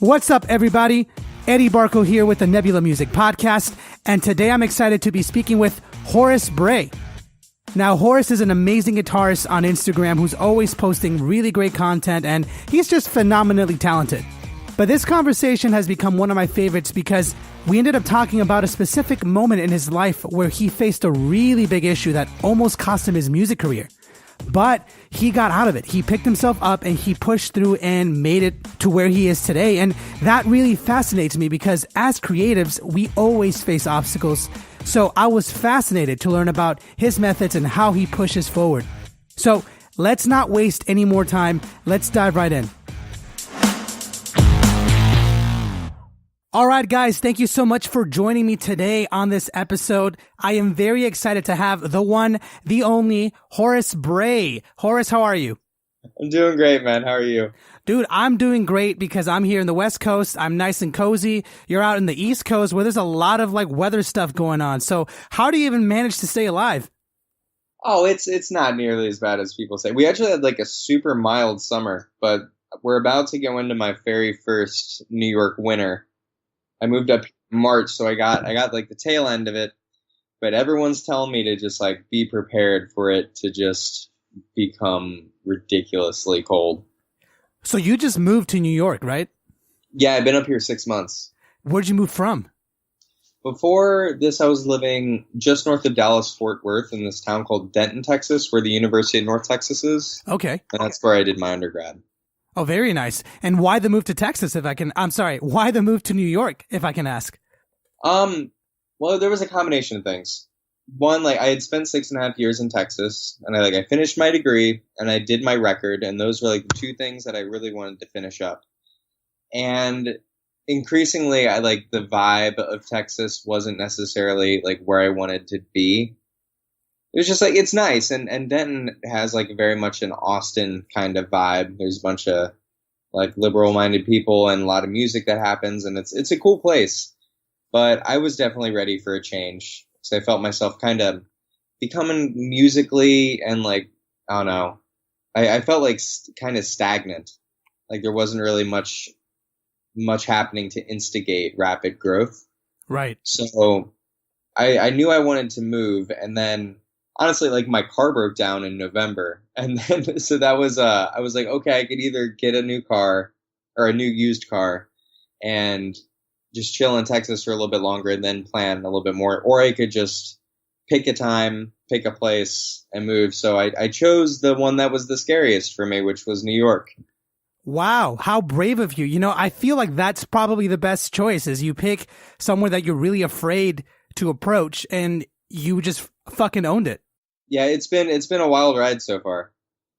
What's up, everybody? Eddie Barco here with the Nebula Music Podcast, and today I'm excited to be speaking with Horace Bray. Now, Horace is an amazing guitarist on Instagram who's always posting really great content, and he's just phenomenally talented. But this conversation has become one of my favorites because we ended up talking about a specific moment in his life where he faced a really big issue that almost cost him his music career. But he got out of it. He picked himself up and he pushed through and made it to where he is today. And that really fascinates me because as creatives, we always face obstacles. So I was fascinated to learn about his methods and how he pushes forward. So let's not waste any more time. Let's dive right in. All right, guys, thank you so much for joining me today on this episode. I am very excited to have the one, the only, Horace Bray. Horace, how are you? I'm doing great, man. How are you? Dude, I'm doing great because I'm here in the West Coast. I'm nice and cozy. You're out in the East Coast where there's a lot of weather stuff going on. So how do you even manage to stay alive? Oh, it's not nearly as bad as people say. We actually had a super mild summer, but we're about to go into my very first New York winter. I moved up in March, so I got the tail end of it, but everyone's telling me to just be prepared for it to just become ridiculously cold. So you just moved to New York, right? Yeah, I've been up here 6 months. Where'd you move from? Before this, I was living just north of Dallas-Fort Worth in this town called Denton, Texas, where the University of North Texas is. Okay. And that's where I did my undergrad. Oh, very nice. And why the move to Texas, why the move to New York, if I can ask? Well, there was a combination of things. One, I had spent 6.5 years in Texas, and I finished my degree, and I did my record, and those were the two things that I really wanted to finish up. And increasingly, the vibe of Texas wasn't necessarily where I wanted to be. It was just it's nice, and Denton has very much an Austin kind of vibe. There's a bunch of liberal-minded people and a lot of music that happens, and it's a cool place. But I was definitely ready for a change, so I felt myself kind of becoming musically and I don't know. I felt kind of stagnant. There wasn't really much happening to instigate rapid growth. Right. So I knew I wanted to move, and then honestly, my car broke down in November, and then so that was I was okay, I could either get a new car or a new used car and just chill in Texas for a little bit longer and then plan a little bit more, or I could just pick a time, pick a place, and move. So I chose the one that was the scariest for me, which was New York. Wow, how brave of you. You know, I feel like that's probably the best choice, is you pick somewhere that you're really afraid to approach, and you just fucking owned it. Yeah, it's been a wild ride so far.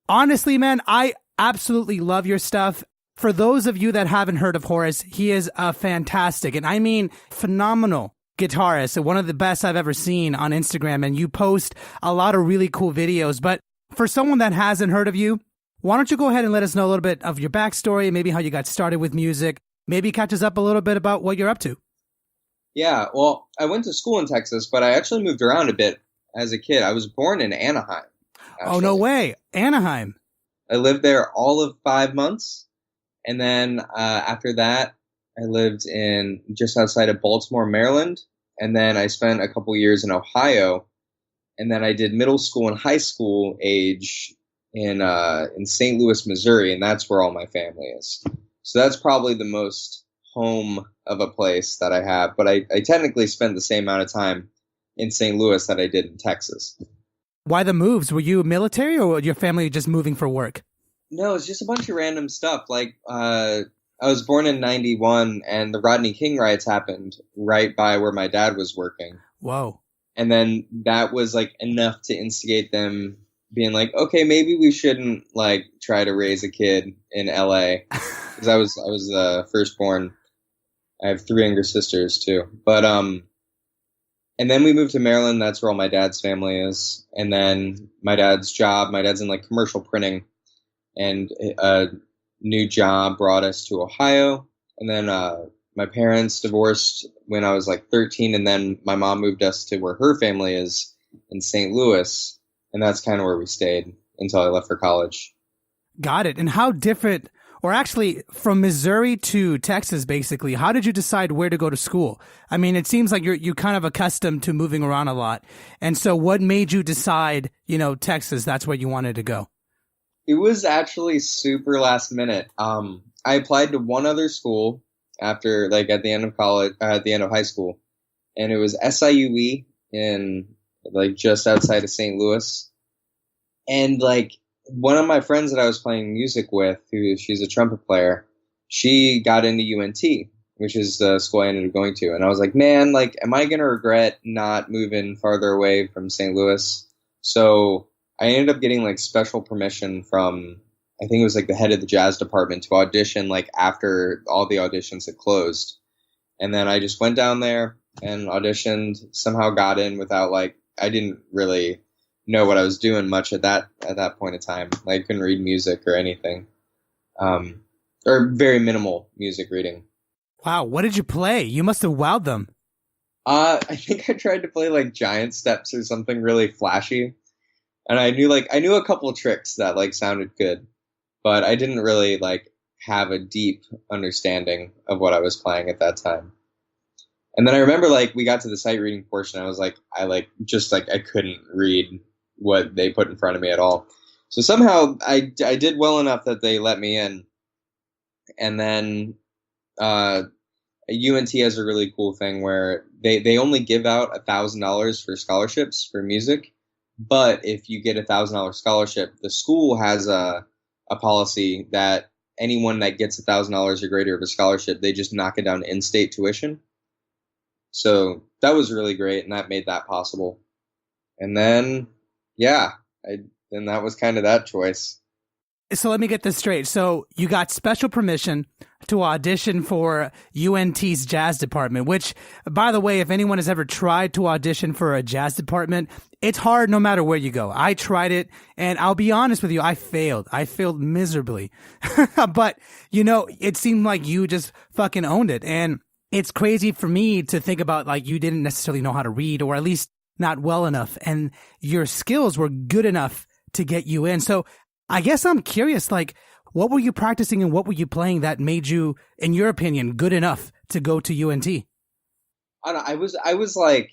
Honestly, man, I absolutely love your stuff. For those of you that haven't heard of Horace, he is a fantastic, and I mean phenomenal guitarist, one of the best I've ever seen on Instagram, and you post a lot of really cool videos. But for someone that hasn't heard of you, why don't you go ahead and let us know a little bit of your backstory, maybe how you got started with music, maybe catch us up a little bit about what you're up to. Yeah, well, I went to school in Texas, but I actually moved around a bit. As a kid, I was born in Anaheim. Actually. Oh, no way. Anaheim. I lived there all of 5 months. And then after that, I lived in just outside of Baltimore, Maryland. And then I spent a couple years in Ohio. And then I did middle school and high school age in St. Louis, Missouri. And that's where all my family is. So that's probably the most home of a place that I have. But I technically spent the same amount of time in St. Louis that I did in Texas. Why the moves? Were you military, or was your family just moving for work? No, it's just a bunch of random stuff. I was born in 91, and the Rodney King riots happened right by where my dad was working. Whoa. And then that was enough to instigate them being okay, maybe we shouldn't try to raise a kid in LA. Because I was firstborn. I have 3 younger sisters too. But and then we moved to Maryland. That's where all my dad's family is. And then my dad's in commercial printing, and a new job brought us to Ohio. And then my parents divorced when I was 13. And then my mom moved us to where her family is in St. Louis. And that's kind of where we stayed until I left for college. Got it. And how different or actually from Missouri to Texas, basically, how did you decide where to go to school? I mean, it seems like you're kind of accustomed to moving around a lot. And so what made you decide, Texas, that's where you wanted to go? It was actually super last minute. I applied to one other school after, like, at the end of college, at the end of high school, and it was SIUE in, like, just outside of St. Louis. And, like, one of my friends that I was playing music with, she's a trumpet player, she got into UNT, which is the school I ended up going to. And I was like, man, like, am I going to regret not moving farther away from St. Louis? So I ended up getting, like, special permission from, I think it was, like, the head of the jazz department to audition, like, after all the auditions had closed. And then I just went down there and auditioned, somehow got in without, like, I didn't really know what I was doing much at that point in time. Like, I couldn't read music or anything, or very minimal music reading. Wow, what did you play? You must have wowed them. I think I tried to play, like, giant steps or something really flashy, and I knew a couple of tricks that, like, sounded good, but I didn't really, like, have a deep understanding of what I was playing at that time. And then I remember, like, we got to the sight reading portion. I was like, I couldn't read what they put in front of me at all. So somehow I did well enough that they let me in. And then UNT has a really cool thing where they only give out $1,000 for scholarships for music. But if you get $1,000 scholarship, the school has a policy that anyone that gets $1,000 or greater of a scholarship, they just knock it down to in-state tuition. So that was really great, and that made that possible. And then, then that was kind of that choice. So let me get this straight. So you got special permission to audition for UNT's jazz department, which, by the way, if anyone has ever tried to audition for a jazz department, it's hard no matter where you go. I tried it, and I'll be honest with you, I failed. I failed miserably. But, it seemed like you just fucking owned it. And it's crazy for me to think about, like, you didn't necessarily know how to read, or at least not well enough, and your skills were good enough to get you in. So I guess I'm curious, like, what were you practicing and what were you playing that made you, in your opinion, good enough to go to UNT? I don't know, I was like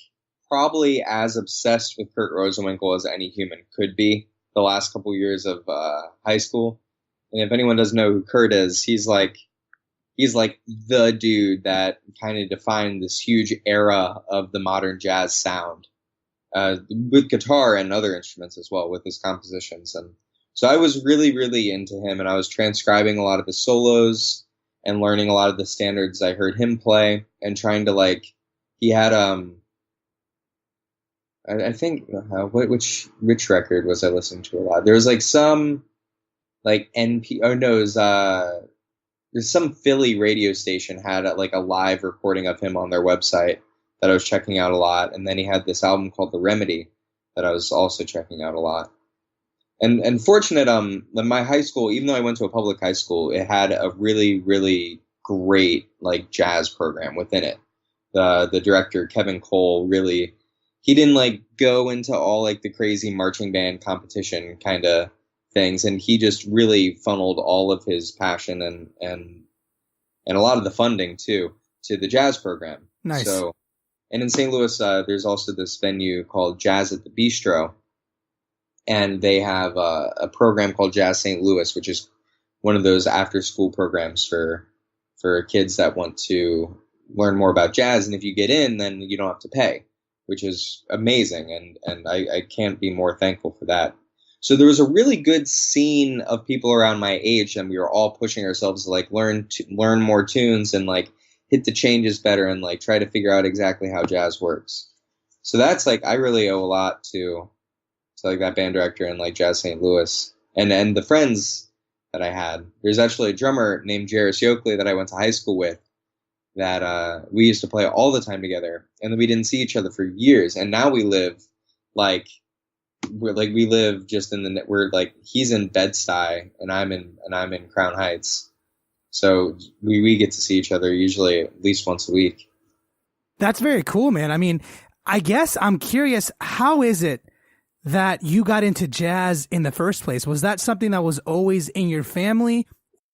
probably as obsessed with Kurt Rosenwinkel as any human could be the last couple years of high school. And if anyone doesn't know who Kurt is, he's like the dude that kind of defined this huge era of the modern jazz sound, with guitar and other instruments as well, with his compositions. And so I was really, really into him, and I was transcribing a lot of his solos and learning a lot of the standards I heard him play, and trying to, like, he had, I think, which record was I listening to a lot? There was, like, some, like, there's some Philly radio station had, like, a live recording of him on their website that I was checking out a lot. And then he had this album called The Remedy that I was also checking out a lot. And fortunate, my high school, even though I went to a public high school, it had a really, really great, like, jazz program within it. The director, Kevin Cole, really, he didn't, like, go into all, like, the crazy marching band competition kind of things, and he just really funneled all of his passion and a lot of the funding too to the jazz program. Nice. So, and in St. Louis, there's also this venue called Jazz at the Bistro, and they have a program called Jazz St. Louis, which is one of those after-school programs for kids that want to learn more about jazz. And if you get in, then you don't have to pay, which is amazing, and I can't be more thankful for that. So there was a really good scene of people around my age, and we were all pushing ourselves to, like, learn more tunes and, like, hit the changes better and, like, try to figure out exactly how jazz works. So that's, like, I really owe a lot to like, that band director and, like, Jazz St. Louis and the friends that I had. There's actually a drummer named Jairus Yoakley that I went to high school with that we used to play all the time together, and then we didn't see each other for years. And now we live, like, we live just we're like, he's in Bed-Stuy and I'm in Crown Heights. So we get to see each other usually at least once a week. That's very cool, man. I mean, I guess I'm curious, how is it that you got into jazz in the first place? Was that something that was always in your family?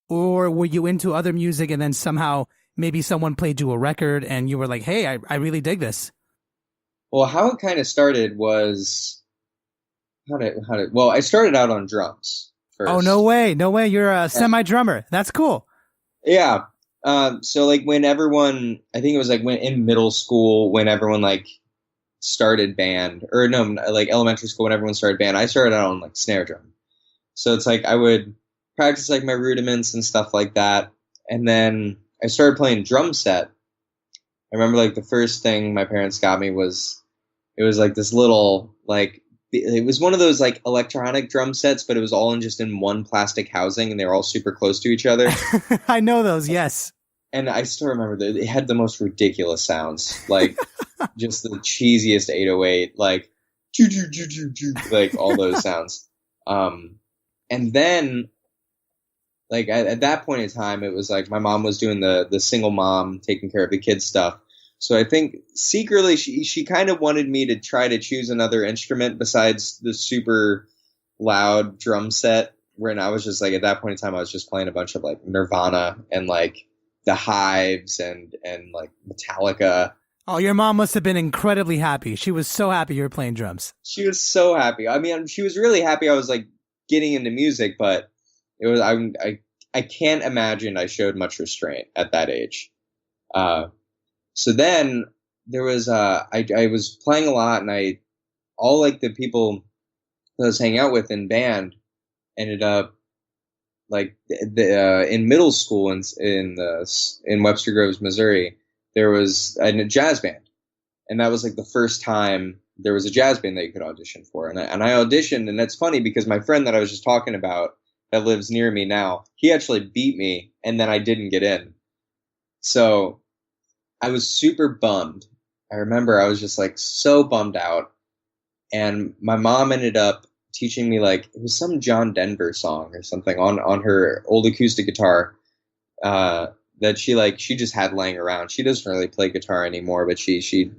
Or were you into other music and then somehow maybe someone played you a record and you were like, hey, I really dig this? Well, how it kind of started was well, I started out on drums Oh, no first. way. No way. You're a Yeah. semi drummer. That's cool. Yeah. So like when everyone, I think it was like when in middle school, when everyone like started band, or no, like elementary school, when everyone started band, I started out on like snare drum. So it's like I would practice like my rudiments and stuff like that. And then I started playing drum set. I remember like the first thing my parents got me was, it was like this little, like, it was one of those like electronic drum sets, but it was all just in one plastic housing and they were all super close to each other. I know those. Yes. And I still remember that it had the most ridiculous sounds, like just the cheesiest 808, like choo choo choo choo choo, like all those sounds. And then, like at that point in time, it was like my mom was doing the single mom, taking care of the kids stuff. So I think secretly she kind of wanted me to try to choose another instrument besides the super loud drum set. When I was just like at that point in time, I was just playing a bunch of like Nirvana and like the Hives and like Metallica. Oh, your mom must have been incredibly happy. She was so happy you were playing drums. She was so happy. I mean, she was really happy I was like getting into music, but it was I can't imagine I showed much restraint at that age. So then there was I was playing a lot, and all like the people that I was hanging out with in band ended up like in middle school in Webster Groves, Missouri. There was a jazz band, and that was like the first time there was a jazz band that you could audition for. And I auditioned, and that's funny because my friend that I was just talking about that lives near me now, he actually beat me, and then I didn't get in. So I was super bummed. I remember I was just like so bummed out, and my mom ended up teaching me like it was some John Denver song or something on her old acoustic guitar that she just had laying around. She doesn't really play guitar anymore, but she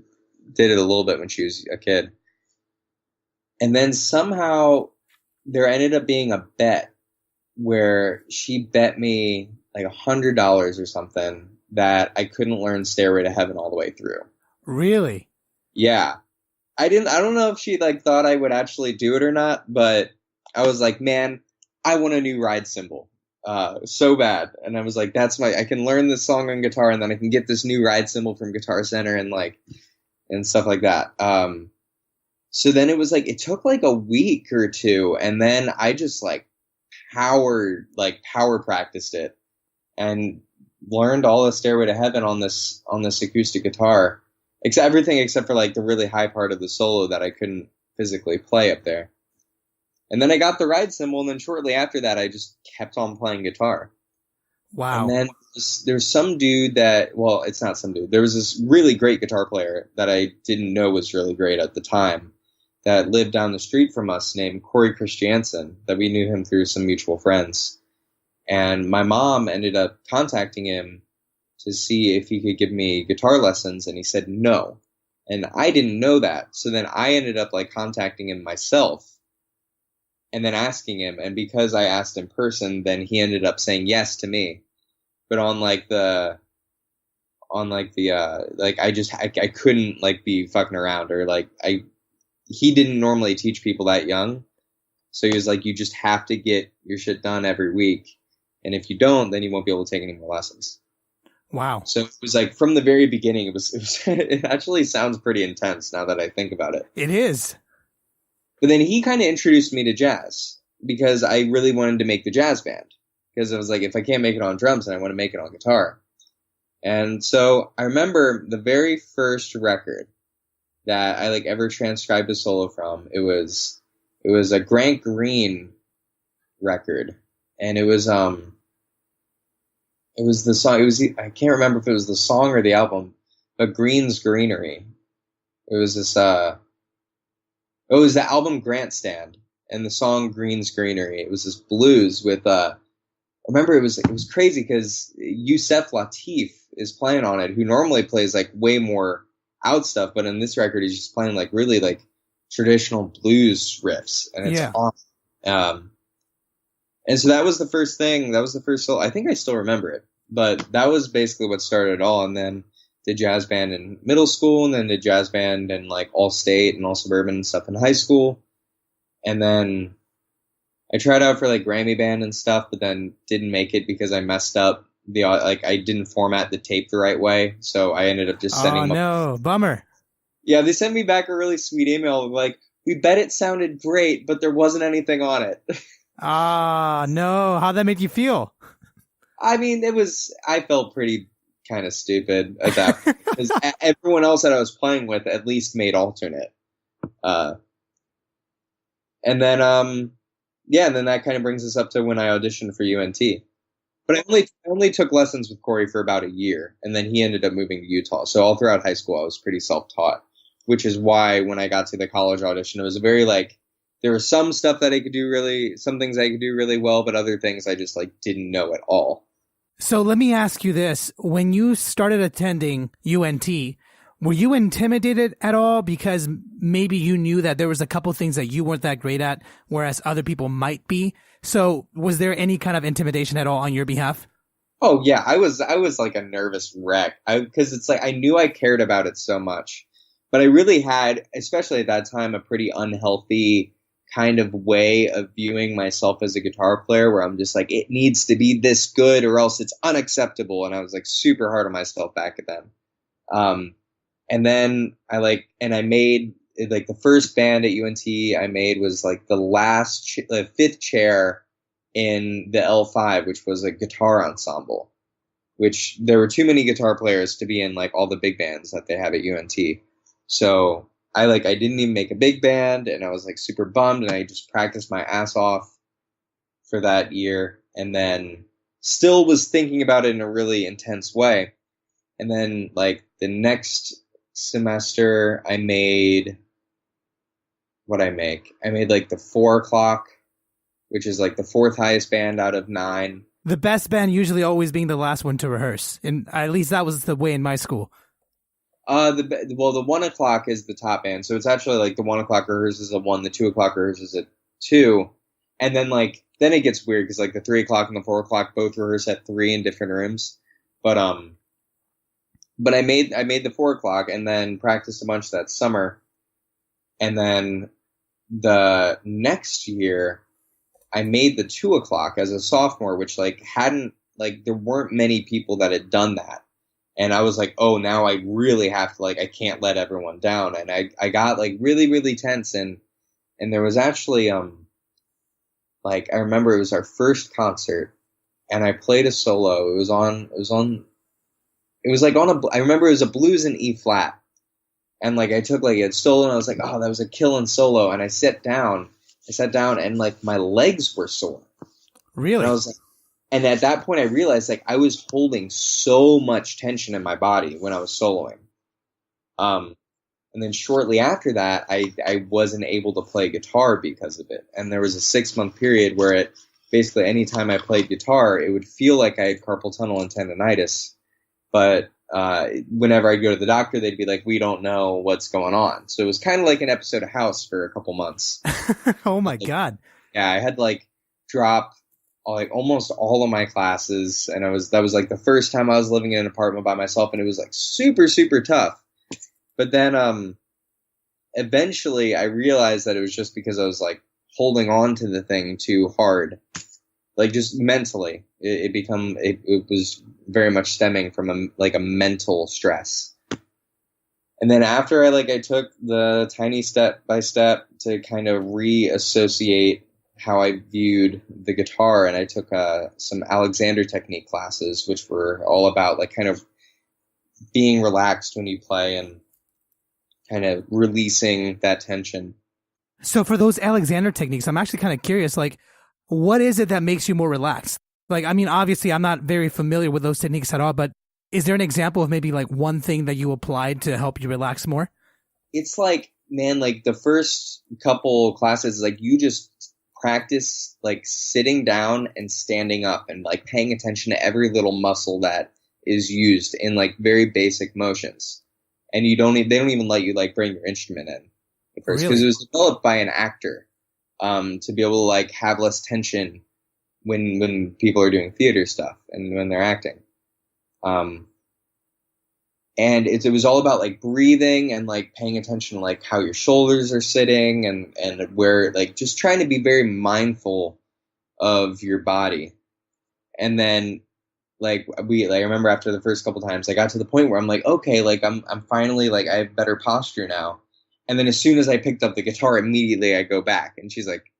did it a little bit when she was a kid. And then somehow there ended up being a bet where she bet me like $100 or something that I couldn't learn Stairway to Heaven all the way through. Really? Yeah. I don't know if she like thought I would actually do it or not, but I was like, man, I want a new ride cymbal. So bad. And I was like, I can learn this song on guitar, and then I can get this new ride cymbal from Guitar Center and stuff like that. So then it was like, it took like a week or two, and then I just like power practiced it and learned all of Stairway to Heaven on this acoustic guitar, everything except for like the really high part of the solo that I couldn't physically play up there. And then I got the ride cymbal, and then shortly after that, I just kept on playing guitar. Wow. And then there's some dude it's not some dude. There was this really great guitar player that I didn't know was really great at the time that lived down the street from us named Corey Christiansen, that we knew him through some mutual friends. And my mom ended up contacting him to see if he could give me guitar lessons, and he said no. And I didn't know that. So then I ended up like contacting him myself and then asking him. And because I asked in person, then he ended up saying yes to me. But I couldn't like be fucking around, or like he didn't normally teach people that young. So he was like, you just have to get your shit done every week. And if you don't, then you won't be able to take any more lessons. Wow. So it was like from the very beginning, it was it actually sounds pretty intense now that I think about it. It is. But then he kind of introduced me to jazz because I really wanted to make the jazz band, because I was like, if I can't make it on drums, then I want to make it on guitar. And so I remember the very first record that I like ever transcribed a solo from. It was a Grant Green record, and it was the song. I can't remember if it was the song or the album, but Green's Greenery. It was this. It was the album Grandstand, and the song Green's Greenery. It was this blues with. I remember it was crazy because Yusef Lateef is playing on it, who normally plays like way more out stuff, but in this record he's just playing like really like traditional blues riffs, and it's awesome. And so that was the first thing. That was the first solo. I think I still remember it, but that was basically what started it all. And then did jazz band in middle school, and then did jazz band in like all state and all suburban and stuff in high school. And then I tried out for like Grammy band and stuff, but then didn't make it because I messed up I didn't format the tape the right way. So I ended up just sending. Oh no, bummer. Yeah, they sent me back a really sweet email like, we bet it sounded great, but there wasn't anything on it. Ah, no. How'd that make you feel? I mean, I felt pretty kind of stupid at that because everyone else that I was playing with at least made alternate. And then, and then that kind of brings us up to when I auditioned for UNT. But I only took lessons with Corey for about a year, and then he ended up moving to Utah. So all throughout high school, I was pretty self-taught, which is why when I got to the college audition, it was very like, there was some stuff that some things I could do really well, but other things I just like didn't know at all. So let me ask you this. When you started attending UNT, were you intimidated at all because maybe you knew that there was a couple things that you weren't that great at, whereas other people might be? So was there any kind of intimidation at all on your behalf? Oh yeah, I was like a nervous wreck because it's like I knew I cared about it so much, but I really had, especially at that time, a pretty unhealthy kind of way of viewing myself as a guitar player where I'm just like, it needs to be this good or else it's unacceptable. And I was like super hard on myself back then. And then I made like the first band at UNT I made was like the fifth chair in the L5, which was a guitar ensemble, which there were too many guitar players to be in like all the big bands that they have at UNT. So I didn't even make a big band, and I was like super bummed, and I just practiced my ass off for that year, and then still was thinking about it in a really intense way. And then like the next semester I made like the 4 o'clock, which is like the fourth highest band out of 9. The best band usually always being the last one to rehearse. And at least that was the way in my school. The 1 o'clock is the top band. So it's actually like the 1 o'clock rehearses at 1, the 2 o'clock rehearses at 2. And then then it gets weird because like the 3 o'clock and the 4 o'clock both rehearse at 3 in different rooms. But I made the 4 o'clock and then practiced a bunch that summer. And then the next year I made the 2 o'clock as a sophomore, which there weren't many people that had done that. And I was like, oh, now I really have to, I can't let everyone down. And I got really, really tense. And there was actually, I remember it was our first concert and I played a solo. I remember it was a blues in E flat. And I took a solo and I was like, oh, that was a killing solo. And I sat down and my legs were sore. Really? And I was like, and at that point I realized I was holding so much tension in my body when I was soloing. And then shortly after that, I wasn't able to play guitar because of it. And there was a 6-month period where basically anytime I played guitar, it would feel like I had carpal tunnel and tendonitis. But whenever I'd go to the doctor, they'd be like, we don't know what's going on. So it was kind of like an episode of House for a couple months. Oh my God. Yeah, I had dropped almost all of my classes. And that was the first time I was living in an apartment by myself. And it was super, super tough. But then eventually I realized that it was just because I was holding on to the thing too hard. Just mentally, it was very much stemming from a mental stress. And then after I took the tiny step by step to kind of reassociate how I viewed the guitar, and I took some Alexander technique classes, which were all about kind of being relaxed when you play and kind of releasing that tension. So for those Alexander techniques, I'm actually kind of curious, what is it that makes you more relaxed? Obviously I'm not very familiar with those techniques at all, but is there an example of maybe one thing that you applied to help you relax more? It's the first couple classes, you just practice sitting down and standing up and paying attention to every little muscle that is used in very basic motions. And they don't even let you bring your instrument in at first because It was developed by an actor. To be able to have less tension when people are doing theater stuff and when they're acting. And it was all about like breathing and like paying attention to like how your shoulders are sitting and where, like, just trying to be very mindful of your body. And then I remember after the first couple times I got to the point where I'm like, okay, like I'm finally, like, I have better posture now. And then as soon as I picked up the guitar, immediately I go back, and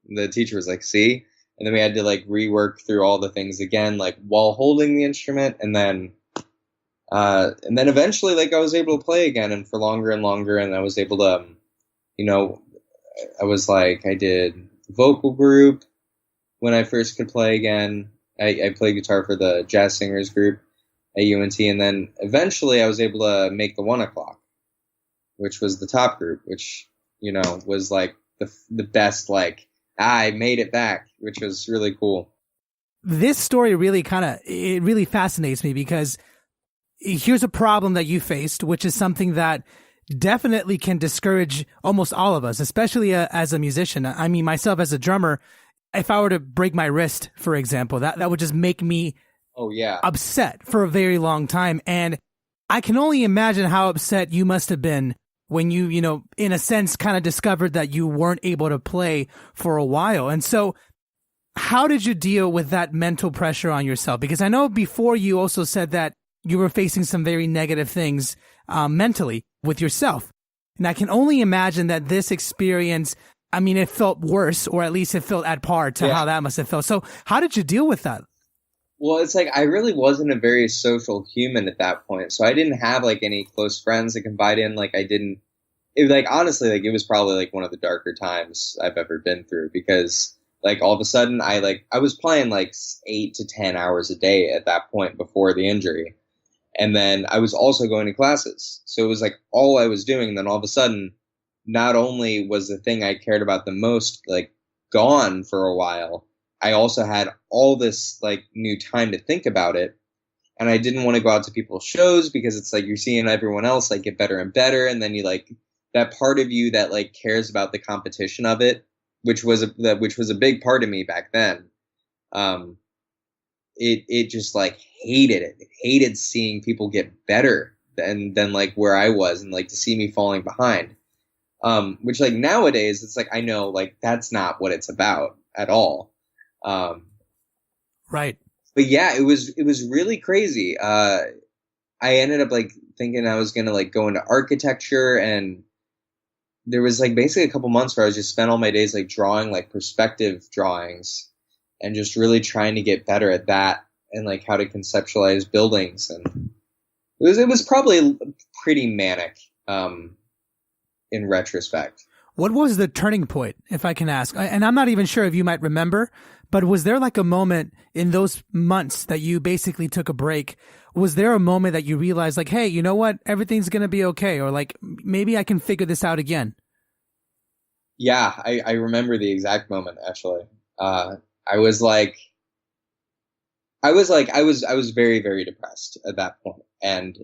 the teacher was like, see? And then we had to like rework through all the things again, like while holding the instrument. And then eventually, like, I was able to play again, and for longer and longer. And I was able to, I did vocal group when I first could play again. I played guitar for the jazz singers group at UNT. And then eventually I was able to make the 1 o'clock, which was the top group, which, was like the best, like, I made it back, which was really cool. This story really it really fascinates me, because here's a problem that you faced, which is something that definitely can discourage almost all of us, especially as a musician. I mean, myself as a drummer, if I were to break my wrist, for example, that would just make me upset for a very long time. And I can only imagine how upset you must have been when you, in a sense, kind of discovered that you weren't able to play for a while. And so how did you deal with that mental pressure on yourself? Because I know before you also said that you were facing some very negative things mentally with yourself. And I can only imagine that this experience, I mean, it felt worse, or at least it felt at par to how that must have felt. So how did you deal with that? Well, it's like I really wasn't a very social human at that point. So I didn't have like any close friends to confide in. Like honestly, like it was probably like one of the darker times I've ever been through, because like all of a sudden I was playing like 8 to 10 hours a day at that point before the injury. And then I was also going to classes. So it was like all I was doing. And then all of a sudden, not only was the thing I cared about the most, like, gone for a while, I also had all this like new time to think about it. And I didn't want to go out to people's shows, because it's like you're seeing everyone else like get better and better. And then you like that part of you that like cares about the competition of it, which was a big part of me back then. It just like hated it. It hated seeing people get better than like where I was, and like to see me falling behind. Which like nowadays it's like, I know like that's not what it's about at all. Right. But yeah, it was really crazy. I ended up like thinking I was going to like go into architecture, and there was like basically a couple months where I just spent all my days like drawing like perspective drawings, and just really trying to get better at that, and like how to conceptualize buildings. And it was probably pretty manic, in retrospect. What was the turning point, if I can ask? And I'm not even sure if you might remember, but was there like a moment in those months that you basically took a break? Was there a moment that you realized like, hey, you know what? Everything's going to be okay. Or like, maybe I can figure this out again. Yeah, I remember the exact moment, actually. I was very, very depressed at that point. And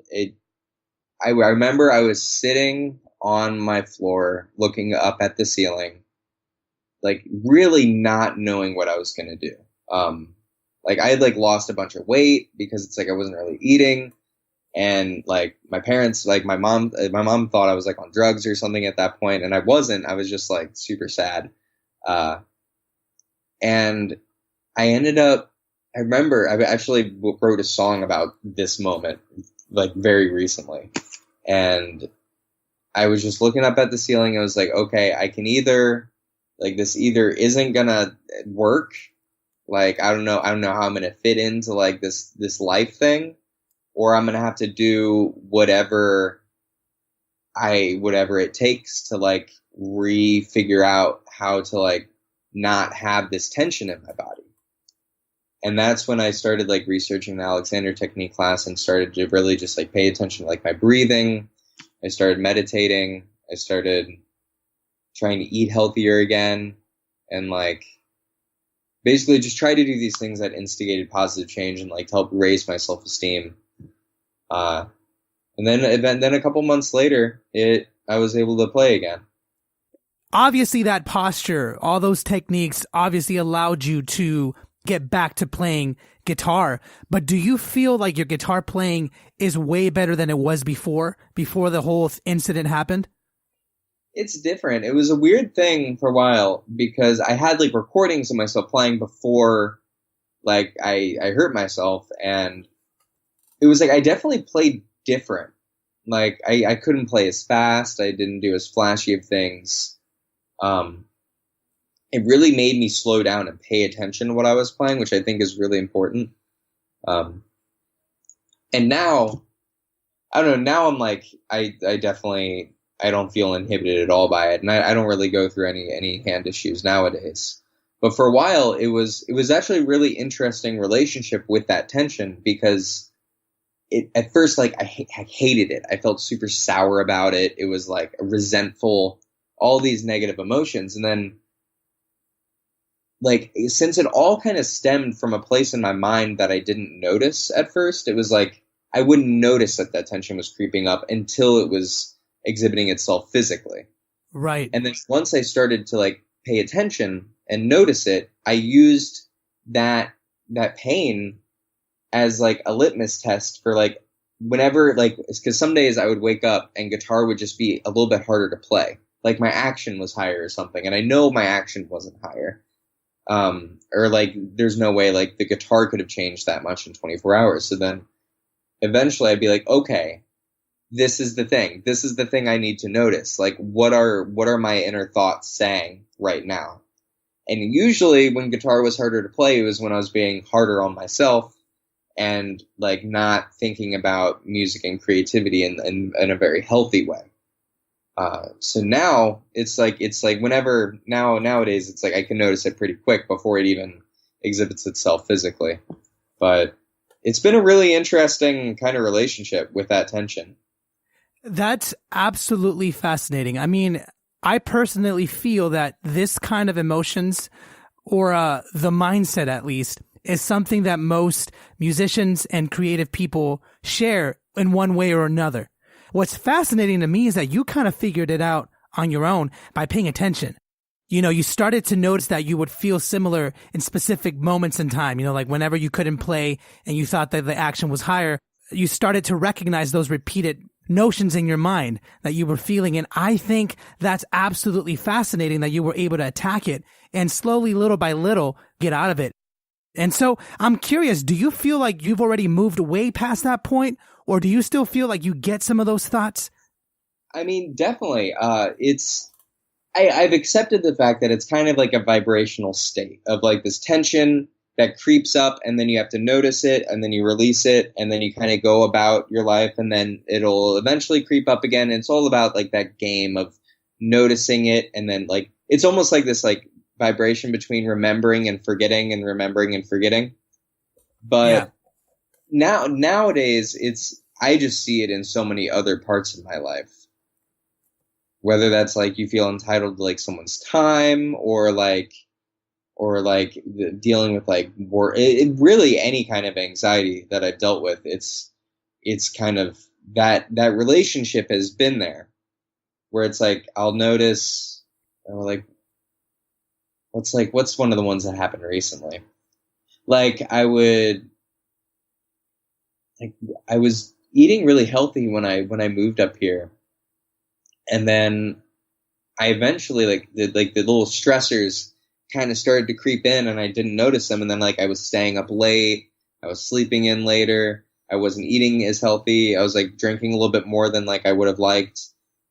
I remember I was sitting on my floor looking up at the ceiling, like really not knowing what I was going to do. Like I had like lost a bunch of weight, because it's like I wasn't really eating. And like my parents, like my mom thought I was like on drugs or something at that point. And I wasn't. I was just like super sad. And I remember I actually wrote a song about this moment like very recently. And I was just looking up at the ceiling. I was like, okay, I can either like this either isn't gonna work. Like, I don't know how I'm gonna fit into like this life thing, or I'm gonna have to do whatever it takes to like figure out how to like not have this tension in my body. And that's when I started like researching the Alexander technique class, and started to really just like pay attention to like my breathing. I started meditating. I started trying to eat healthier again, and like basically just try to do these things that instigated positive change and like to help raise my self-esteem. And then a couple months later, I was able to play again. Obviously that posture, all those techniques obviously allowed you to get back to playing guitar. But do you feel like your guitar playing is way better than it was before the whole incident happened? It's different. It was a weird thing for a while because I had like recordings of myself playing before like I hurt myself, and it was like I definitely played different. Like I couldn't play as fast. I didn't do as flashy of things. It really made me slow down and pay attention to what I was playing, which I think is really important. And now, I don't know, now I'm like, I definitely, I don't feel inhibited at all by it. And I don't really go through any hand issues nowadays. But for a while, it was actually a really interesting relationship with that tension, because at first, like, I hated it. I felt super sour about it. It was like resentful, all these negative emotions. And then, like, since it all kind of stemmed from a place in my mind that I didn't notice at first, it was like I wouldn't notice that tension was creeping up until it was exhibiting itself physically. Right. And then once I started to like pay attention and notice it, I used that pain as like a litmus test for like whenever, like, because some days I would wake up and guitar would just be a little bit harder to play. Like my action was higher or something, and I know my action wasn't higher. Or like there's no way like the guitar could have changed that much in 24 hours. So then eventually I'd be like, okay, this is the thing. This is the thing I need to notice. Like what are my inner thoughts saying right now? And usually when guitar was harder to play, it was when I was being harder on myself and like not thinking about music and creativity in a very healthy way. So now it's like whenever nowadays it's like I can notice it pretty quick before it even exhibits itself physically. But it's been a really interesting kind of relationship with that tension. That's absolutely fascinating. I mean, I personally feel that this kind of emotions, or the mindset at least, is something that most musicians and creative people share in one way or another. What's fascinating to me is that you kind of figured it out on your own by paying attention. You know, you started to notice that you would feel similar in specific moments in time. You know, like whenever you couldn't play and you thought that the action was higher, you started to recognize those repeated notions in your mind that you were feeling. And I think that's absolutely fascinating that you were able to attack it and slowly, little by little, get out of it. And so I'm curious, do you feel like you've already moved way past that point? Or do you still feel like you get some of those thoughts? I mean, definitely. I've accepted the fact that it's kind of like a vibrational state of like this tension that creeps up, and then you have to notice it, and then you release it, and then you kind of go about your life, and then it'll eventually creep up again. And it's all about like that game of noticing it, and then like it's almost like this like vibration between remembering and forgetting and remembering and forgetting. But nowadays I just see it in so many other parts of my life. Whether that's like you feel entitled to like someone's time, or dealing with like really any kind of anxiety that I've dealt with. It's kind of that relationship has been there, where it's like I'll notice, like what's one of the ones that happened recently? Like I was eating really healthy when I moved up here. And then I eventually the little stressors kind of started to creep in, and I didn't notice them. And then like I was staying up late, I was sleeping in later, I wasn't eating as healthy, I was like drinking a little bit more than like I would have liked,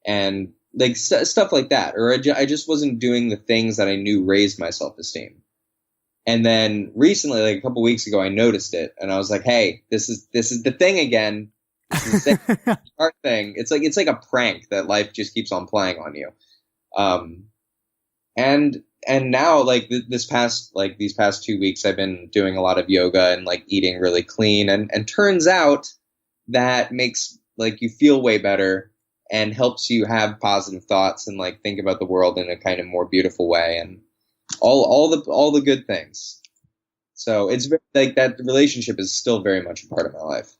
and like stuff like that. Or I just wasn't doing the things that I knew raised my self-esteem. And then recently, like a couple weeks ago, I noticed it, and I was like, "Hey, this is the thing again. This is the art thing. It's like a prank that life just keeps on playing on you." And now like these past 2 weeks, I've been doing a lot of yoga and like eating really clean, and turns out that makes like you feel way better and helps you have positive thoughts and like think about the world in a kind of more beautiful way, and all the good things. So it's like that relationship is still very much a part of my life.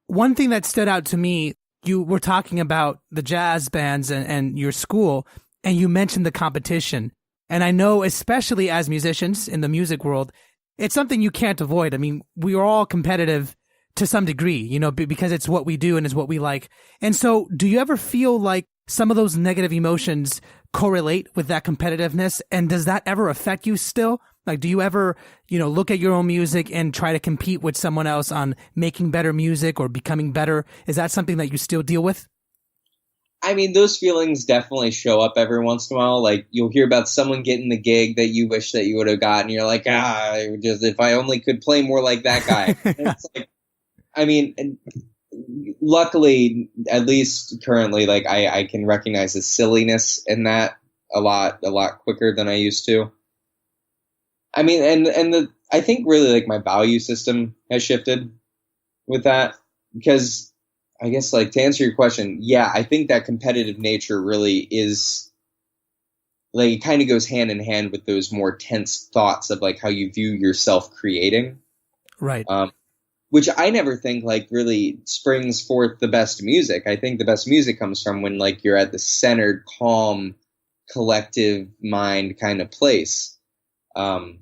One thing that stood out to me, you were talking about the jazz bands and your school, and you mentioned the competition. And I know, especially as musicians in the music world, it's something you can't avoid. I mean, we are all competitive to some degree, you know, because it's what we do and it's what we like. And so do you ever feel like some of those negative emotions correlate with that competitiveness? And does that ever affect you still? Like, do you ever, you know, look at your own music and try to compete with someone else on making better music or becoming better? Is that something that you still deal with? I mean, those feelings definitely show up every once in a while. Like, you'll hear about someone getting the gig that you wish that you would have gotten. You're like, just if I only could play more like that guy. And it's like, I mean, luckily, at least currently, like I can recognize the silliness in that a lot quicker than I used to. I mean, I think really like my value system has shifted with that, because I guess like to answer your question, yeah, I think that competitive nature really is like, it kind of goes hand in hand with those more tense thoughts of like how you view yourself creating. Right. Which I never think like really springs forth the best music. I think the best music comes from when like you're at the centered, calm, collective mind kind of place. Because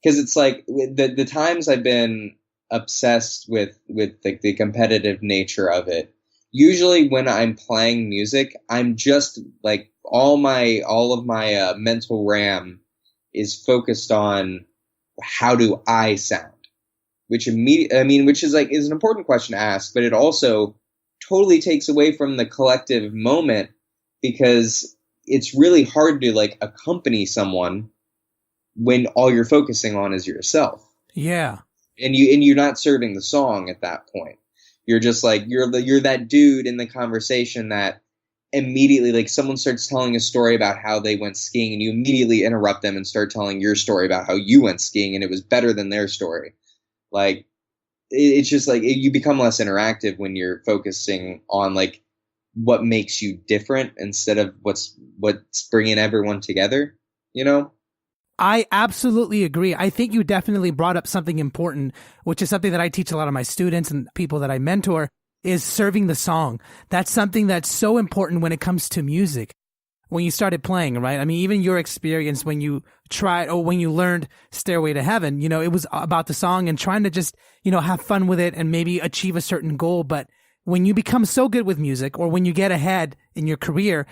it's like the times I've been obsessed with like the competitive nature of it. Usually when I'm playing music, I'm just like all of my mental RAM is focused on how do I sound, which is an important question to ask, but it also totally takes away from the collective moment, because it's really hard to like accompany someone when all you're focusing on is yourself. Yeah. And you're not serving the song at that point. You're just like, you're that dude in the conversation that immediately, like, someone starts telling a story about how they went skiing and you immediately interrupt them and start telling your story about how you went skiing and it was better than their story. Like, it's just like you become less interactive when you're focusing on like what makes you different instead of what's bringing everyone together, you know? I absolutely agree. I think you definitely brought up something important, which is something that I teach a lot of my students and people that I mentor, is serving the song. That's something that's so important when it comes to music. When you started playing, right? I mean, even your experience when you tried or when you learned Stairway to Heaven, you know, it was about the song and trying to just, you know, have fun with it and maybe achieve a certain goal. But when you become so good with music or when you get ahead in your career,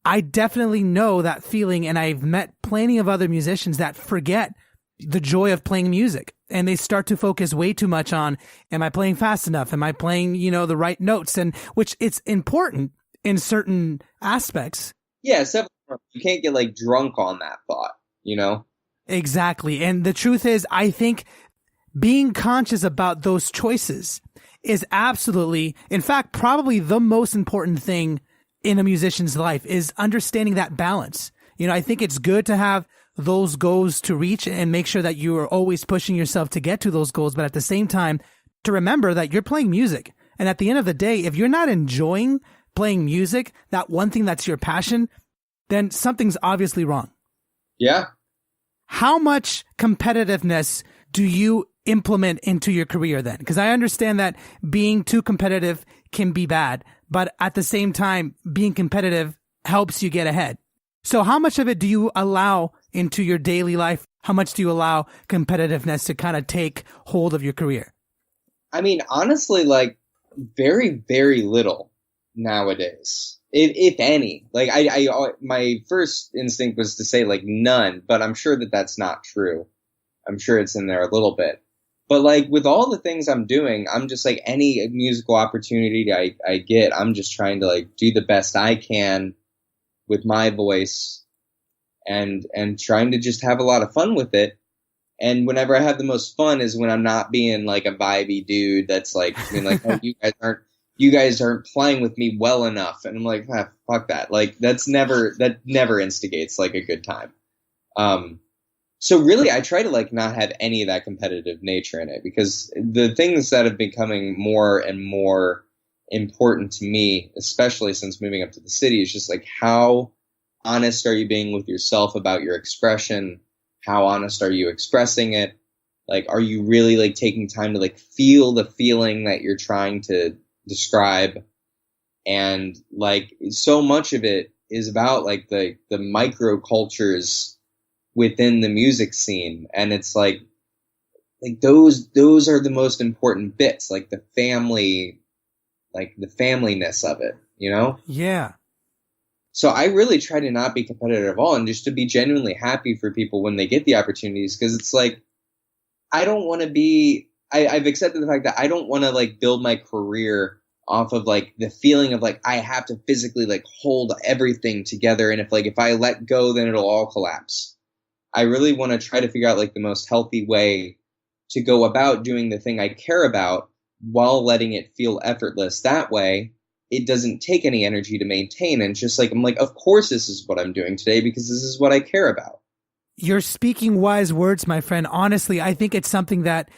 I definitely know that feeling, and I've met plenty of other musicians that forget the joy of playing music, and they start to focus way too much on, am I playing fast enough? Am I playing, you know, the right notes? And which it's important in certain aspects. Yeah, except you can't get like drunk on that thought, you know? Exactly. And the truth is, I think being conscious about those choices is absolutely, in fact, probably the most important thing in a musician's life, is understanding that balance. You know, I think it's good to have those goals to reach and make sure that you are always pushing yourself to get to those goals. But at the same time, to remember that you're playing music. And at the end of the day, if you're not enjoying playing music, that one thing that's your passion, then something's obviously wrong. Yeah. How much competitiveness do you implement into your career then? Because I understand that being too competitive can be bad, but at the same time, being competitive helps you get ahead. So how much of it do you allow into your daily life? How much do you allow competitiveness to kind of take hold of your career? I mean, honestly, like very, very little nowadays, if any. Like I my first instinct was to say like none, but I'm sure that that's not true. I'm sure it's in there a little bit. But like with all the things I'm doing, I'm just like any musical opportunity I get, I'm just trying to like do the best I can with my voice and trying to just have a lot of fun with it. And whenever I have the most fun is when I'm not being like a vibey dude that's like, I mean, like, oh, you guys aren't playing with me well enough. And I'm like, fuck that. Like that never instigates like a good time. So really, I try to like not have any of that competitive nature in it, because the things that have been becoming more and more important to me, especially since moving up to the city, is just like how honest are you being with yourself about your expression? How honest are you expressing it? Like, are you really like taking time to like feel the feeling that you're trying to describe? And like so much of it is about like the micro cultures within the music scene. And it's like those are the most important bits, like the familyness of it, you know? Yeah. So I really try to not be competitive at all and just to be genuinely happy for people when they get the opportunities. Cause it's like, I don't want to be, I've accepted the fact that I don't want to like build my career off of like the feeling of like, I have to physically like hold everything together. And if I let go, then it'll all collapse. I really want to try to figure out like the most healthy way to go about doing the thing I care about while letting it feel effortless. That way, it doesn't take any energy to maintain. And it's just like, I'm like, of course, this is what I'm doing today because this is what I care about. You're speaking wise words, my friend. Honestly, I think it's something that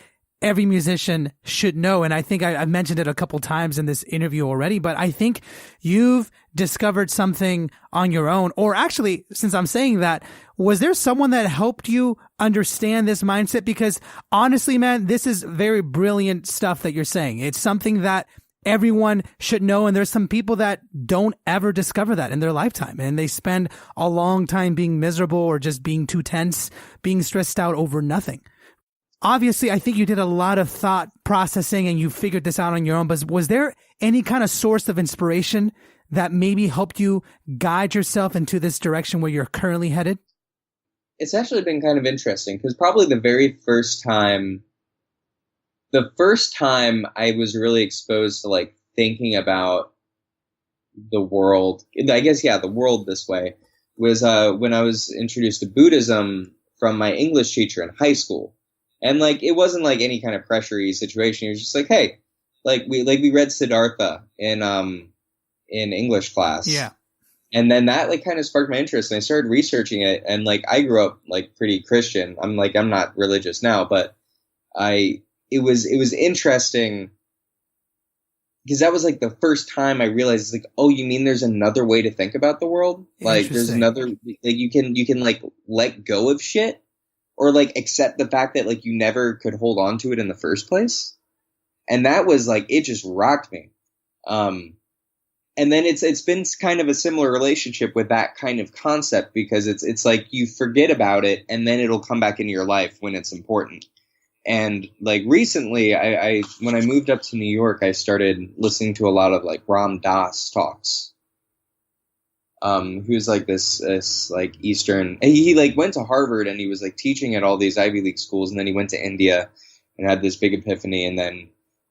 every musician should know. And I think I've mentioned it a couple times in this interview already, but I think you've discovered something on your own. Or actually, since I'm saying that, was there someone that helped you understand this mindset? Because honestly, man, this is very brilliant stuff that you're saying. It's something that everyone should know. And there's some people that don't ever discover that in their lifetime. And they spend a long time being miserable or just being too tense, being stressed out over nothing. Obviously, I think you did a lot of thought processing and you figured this out on your own, but was there any kind of source of inspiration that maybe helped you guide yourself into this direction where you're currently headed? It's actually been kind of interesting because probably the first time I was really exposed to like thinking about the world, I guess, the world this way was when I was introduced to Buddhism from my English teacher in high school. And like, it wasn't like any kind of pressure-y situation. It was just like, hey, we read Siddhartha in English class. Yeah. And then that like kind of sparked my interest and I started researching it. And like, I grew up like pretty Christian. I'm not religious now, but it was interesting because that was like the first time I realized it's like, oh, you mean there's another way to think about the world? Like there's another, like you can like let go of shit. Or like accept the fact that like you never could hold on to it in the first place. And that was like, it just rocked me. And then it's been kind of a similar relationship with that kind of concept because it's like you forget about it and then it'll come back into your life when it's important. And like recently I when I moved up to New York, I started listening to a lot of like Ram Dass talks. Who's like this like Eastern, he like went to Harvard and he was like teaching at all these Ivy League schools. And then he went to India and had this big epiphany. And then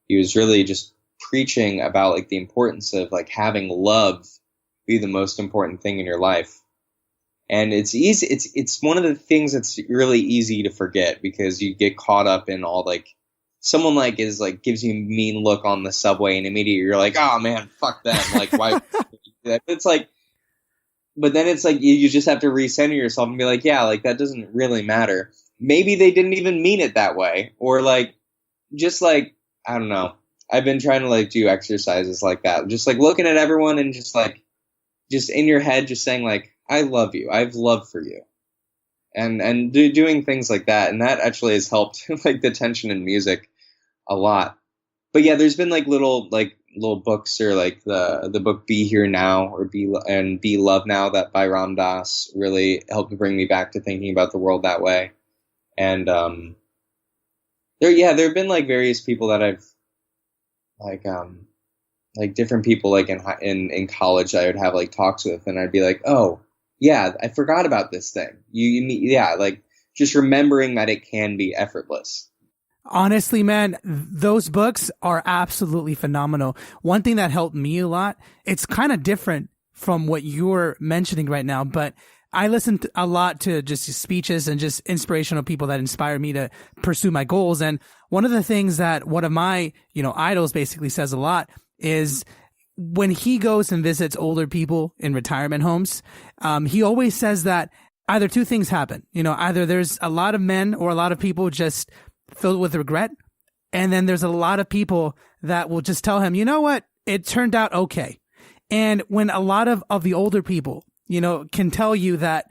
he was really just preaching about like the importance of like having love be the most important thing in your life. And it's easy. It's one of the things that's really easy to forget because you get caught up in all like someone like is like gives you a mean look on the subway and immediately you're like, oh man, fuck them. Like why? It's like, but then it's like you just have to recenter yourself and be like, yeah, like that doesn't really matter. Maybe they didn't even mean it that way. Or like, just like, I don't know. I've been trying to like do exercises like that. Just like looking at everyone and just like, just in your head, just saying like, I love you. I have love for you. And doing things like that. And that actually has helped like the tension in music a lot. But yeah, there's been like little books or like the book Be Here Now or Be Love Now that by Ram Dass really helped to bring me back to thinking about the world that way. And there have been like various people that I've like different people like in college that I would have like talks with and I'd be like, oh yeah, I forgot about this thing. Like just remembering that it can be effortless. Honestly, man, those books are absolutely phenomenal. One thing that helped me a lot, it's kind of different from what you're mentioning right now, but I listened a lot to just speeches and just inspirational people that inspire me to pursue my goals. And one of the things that one of my, idols basically says a lot is when he goes and visits older people in retirement homes, he always says that either two things happen. Either there's a lot of men or a lot of people just filled with regret. And then there's a lot of people that will just tell him, you know what, it turned out okay. And when a lot of the older people, can tell you that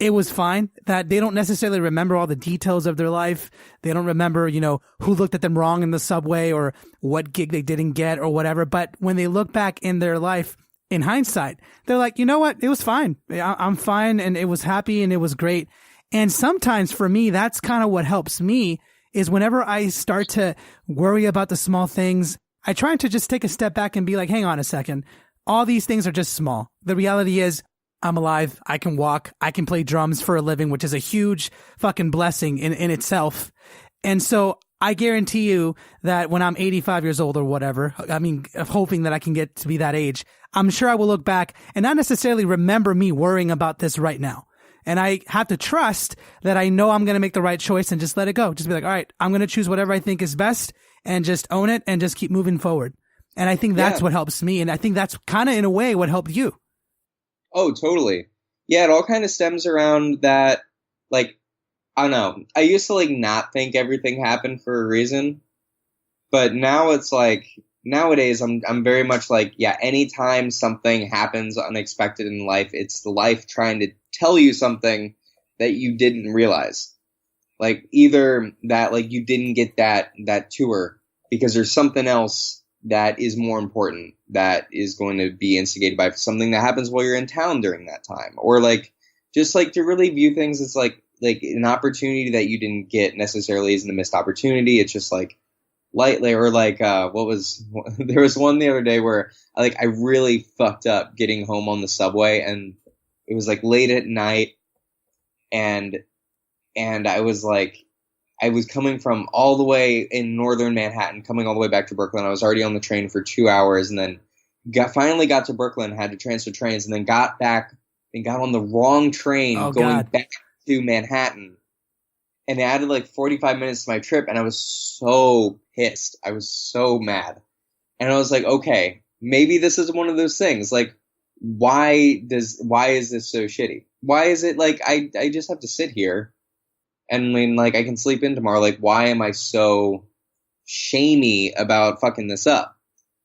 it was fine, that they don't necessarily remember all the details of their life. They don't remember, who looked at them wrong in the subway or what gig they didn't get or whatever. But when they look back in their life in hindsight, they're like, you know what, it was fine. I'm fine. And it was happy and it was great. And sometimes for me, that's kind of what helps me is whenever I start to worry about the small things, I try to just take a step back and be like, hang on a second. All these things are just small. The reality is I'm alive. I can walk. I can play drums for a living, which is a huge fucking blessing in itself. And so I guarantee you that when I'm 85 years old or whatever, I mean, hoping that I can get to be that age, I'm sure I will look back and not necessarily remember me worrying about this right now. And I have to trust that I know I'm going to make the right choice and just let it go. Just be like, all right, I'm going to choose whatever I think is best and just own it and just keep moving forward. And I think that's what helps me. And I think that's kind of in a way what helped you. Oh, totally. Yeah, it all kind of stems around that, like, I don't know. I used to like not think everything happened for a reason, but now it's like nowadays I'm very much like, yeah, anytime something happens unexpected in life, it's the life trying to tell you something that you didn't realize. Like either that like you didn't get that tour because there's something else that is more important that is going to be instigated by something that happens while you're in town during that time, or like just like to really view things as like an opportunity that you didn't get necessarily isn't a missed opportunity. It's just like lightly, or like there was one the other day where I really fucked up getting home on the subway, and it was like late at night, and I was coming from all the way in northern Manhattan, coming all the way back to Brooklyn. I was already on the train for 2 hours, and then finally got to Brooklyn, had to transfer trains, and then got back and got on the wrong train going back to Manhattan, and it added like 45 minutes to my trip, and I was so pissed. I was so mad, and I was like, okay, maybe this is one of those things. Like, why is this so shitty? Why is it like I just have to sit here, and I mean, like, I can sleep in tomorrow. Like, why am I so shamey about fucking this up?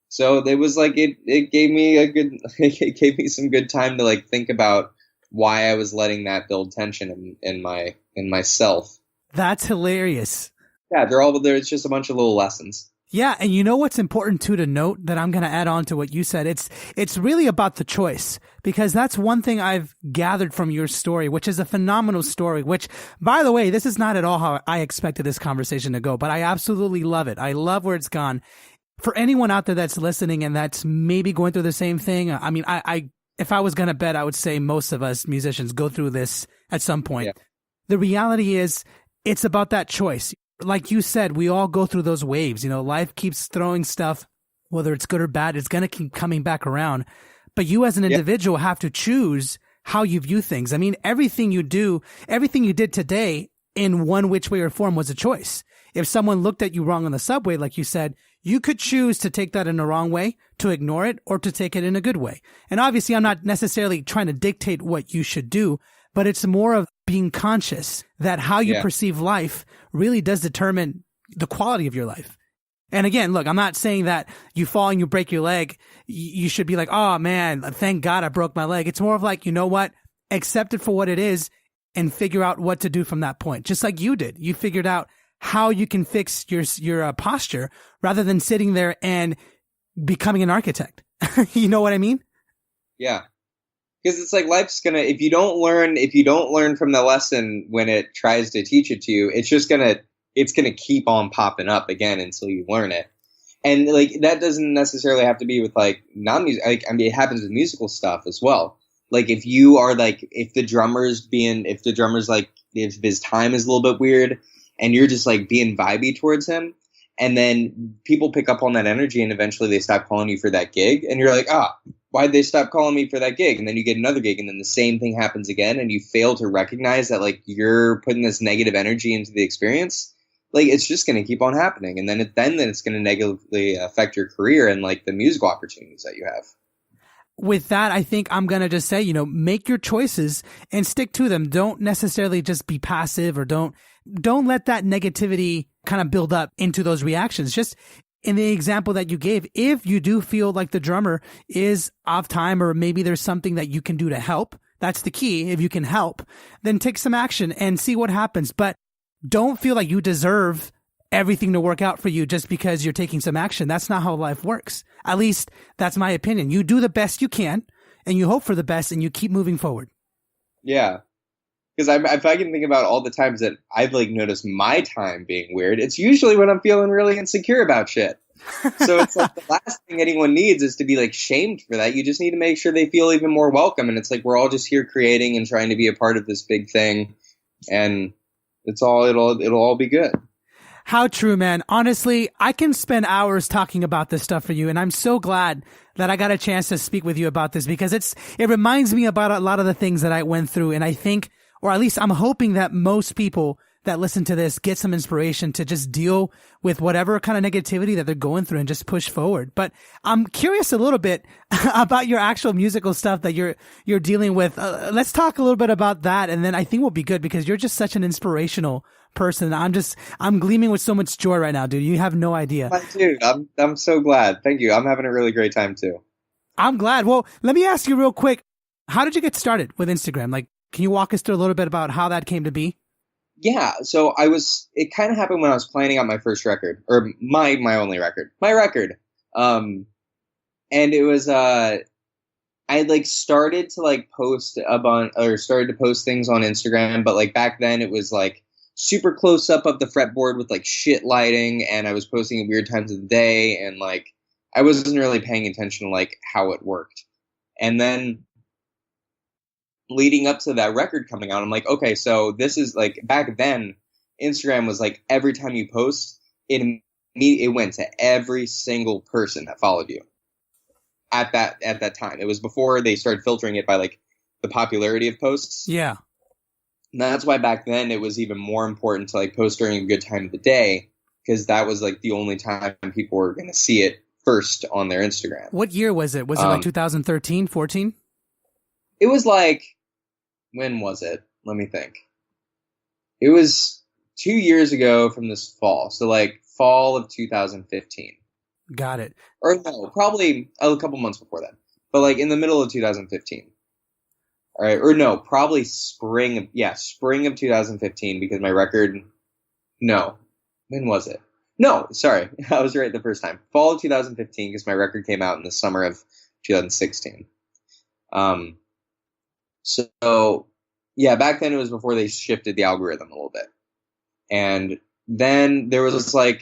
So it was like it gave me it gave me some good time to like think about why I was letting that build tension in myself. That's hilarious. Yeah, it's just a bunch of little lessons. Yeah, and you know what's important too to note that I'm going to add on to what you said? It's really about the choice, because that's one thing I've gathered from your story, which is a phenomenal story, which, by the way, this is not at all how I expected this conversation to go, but I absolutely love it. I love where it's gone. For anyone out there that's listening and that's maybe going through the same thing, I mean, I if I was going to bet, I would say most of us musicians go through this at some point. Yeah. The reality is it's about that choice. Like you said, we all go through those waves. You know, life keeps throwing stuff, whether it's good or bad, it's going to keep coming back around. But you as an individual have to choose how you view things. I mean, everything you did today in one which way or form was a choice. If someone looked at you wrong on the subway, like you said, you could choose to take that in the wrong way, to ignore it, or to take it in a good way. And obviously, I'm not necessarily trying to dictate what you should do, but it's more of being conscious that how you perceive life really does determine the quality of your life. And again, look, I'm not saying that you fall and you break your leg, you should be like, oh man, thank God I broke my leg. It's more of like, you know what? Accept it for what it is and figure out what to do from that point. Just like you did. You figured out how you can fix your posture rather than sitting there and becoming an architect. You know what I mean? Yeah. Because it's like life's gonna, if you don't learn from the lesson when it tries to teach it to you, it's gonna keep on popping up again until you learn it. And like that doesn't necessarily have to be with like non-music. Like, I mean, it happens with musical stuff as well. Like if you are like, if the drummer's like, if his time is a little bit weird and you're just like being vibey towards him, and then people pick up on that energy and eventually they stop calling you for that gig, and you're like, why'd they stop calling me for that gig? And then you get another gig, and then the same thing happens again, and you fail to recognize that like you're putting this negative energy into the experience. Like it's just going to keep on happening, and then it's going to negatively affect your career and like the musical opportunities that you have. With that, I think I'm going to just say, make your choices and stick to them. Don't necessarily just be passive, or don't let that negativity kind of build up into those reactions. Just in the example that you gave, if you do feel like the drummer is off time, or maybe there's something that you can do to help, that's the key. If you can help, then take some action and see what happens. But don't feel like you deserve everything to work out for you just because you're taking some action. That's not how life works. At least that's my opinion. You do the best you can and you hope for the best and you keep moving forward. Yeah. Because if I can think about all the times that I've like noticed my time being weird, it's usually when I'm feeling really insecure about shit. So it's like the last thing anyone needs is to be like shamed for that. You just need to make sure they feel even more welcome. And it's like we're all just here creating and trying to be a part of this big thing, and it'll all be good. How true, man. Honestly, I can spend hours talking about this stuff for you, and I'm so glad that I got a chance to speak with you about this because it reminds me about a lot of the things that I went through, and I think, or at least I'm hoping that most people that listen to this get some inspiration to just deal with whatever kind of negativity that they're going through and just push forward. But I'm curious a little bit about your actual musical stuff that you're dealing with. Let's talk a little bit about that, and then I think we'll be good because you're just such an inspirational person. I'm gleaming with so much joy right now, dude. You have no idea. Dude, I'm so glad. Thank you. I'm having a really great time too. I'm glad. Well, let me ask you real quick. How did you get started with Instagram? Like, can you walk us through a little bit about how that came to be? Yeah, so it kind of happened when I was planning out my first record, or my only record, my record. And it was, I like started to like started to post things on Instagram, but like back then it was like super close up of the fretboard with like shit lighting, and I was posting at weird times of the day, and like I wasn't really paying attention to like how it worked. And then leading up to that record coming out, I'm like, okay, so this is like back then, Instagram was like every time you post, it went to every single person that followed you at that time. It was before they started filtering it by like the popularity of posts. Yeah. And that's why back then it was even more important to like post during a good time of the day, because that was like the only time people were going to see it first on their Instagram. What year was it? Was it like 2013, 14? It was like, when was it? Let me think. It was 2 years ago from this fall. So like fall of 2015. Got it. Or no, probably a couple months before that. But like in the middle of 2015. All right. Or no, probably spring of 2015, because my record, no. When was it? No, sorry. I was right the first time. Fall of 2015, because my record came out in the summer of 2016. So, yeah, back then it was before they shifted the algorithm a little bit. And then there was I